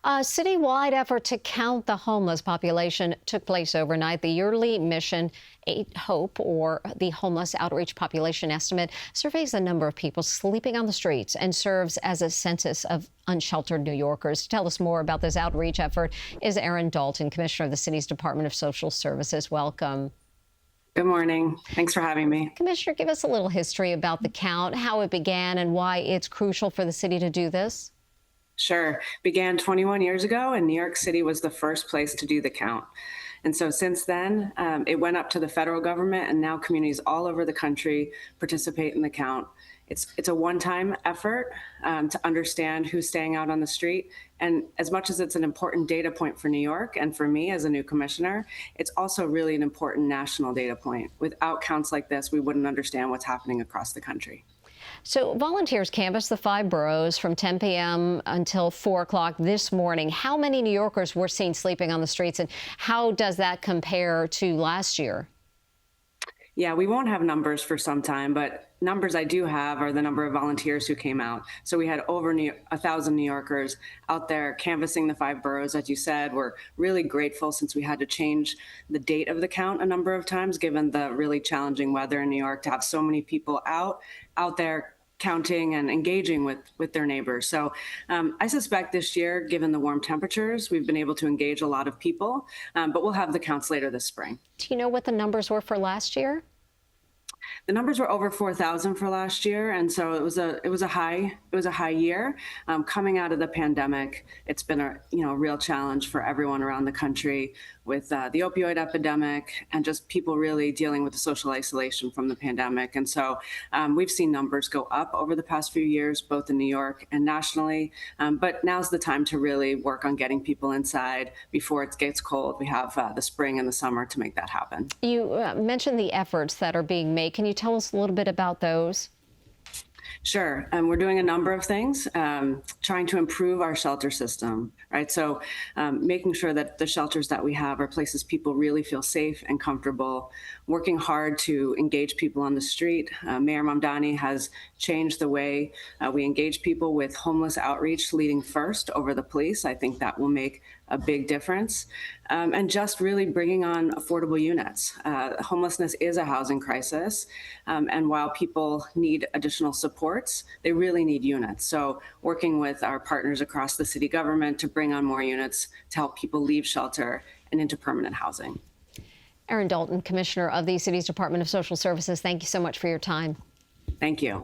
A citywide effort to count the homeless population took place overnight. The yearly mission, Hope, or the Homeless Outreach Population Estimate, surveys the number of people sleeping on the streets and serves as a census of unsheltered New Yorkers. To tell us more about this outreach effort is Aaron Dalton, Commissioner of the city's Department of Social Services. Welcome. Good morning. Thanks for having me. Commissioner, give us a little history about the count, how it began, and why it's crucial for the city to do this. Sure. Began 21 years ago, and New York City was the first place to do the count. And so since then, it went up to the federal government, and now communities all over the country participate in the count. It's a one-time effort to understand who's staying out on the street. And as much as it's an important data point for New York and for me as a new commissioner, it's also really an important national data point. Without counts like this, we wouldn't understand what's happening across the country. So volunteers canvassed the 5 boroughs from 10 p.m. until 4 o'clock this morning. How many New Yorkers were seen sleeping on the streets, and how does that compare to last year? Yeah, we won't have numbers for some time, but numbers I do have are the number of volunteers who came out. So we had over 1,000 New Yorkers out there canvassing the 5 boroughs. As you said, we're really grateful since we had to change the date of the count a number of times, given the really challenging weather in New York, to have so many people out there counting and engaging with their neighbors. So I suspect this year, given the warm temperatures, we've been able to engage a lot of people, but we'll have the counts later this spring. Do you know what the numbers were for last year? The numbers were over 4,000 for last year, and so it was a high year. Coming out of the pandemic, it's been a real challenge for everyone around the country with the opioid epidemic and just people really dealing with the social isolation from the pandemic. And so we've seen numbers go up over the past few years, both in New York and nationally. But now's the time to really work on getting people inside before it gets cold. We have the spring and the summer to make that happen. You mentioned the efforts that are being made. Can you tell us a little bit about those? Sure. We're doing a number of things, trying to improve our shelter system, right? So making sure that the shelters that we have are places people really feel safe and comfortable, working hard to engage people on the street. Mayor Mamdani has changed the way we engage people with homeless outreach leading first over the police. I think that will make a big difference. And just really bringing on affordable units. Homelessness is a housing crisis. And while people need additional supports, they really need units. So working with our partners across the city government to bring on more units to help people leave shelter and into permanent housing. Aaron Dalton, Commissioner of the city's Department of Social Services, thank you so much for your time. Thank you.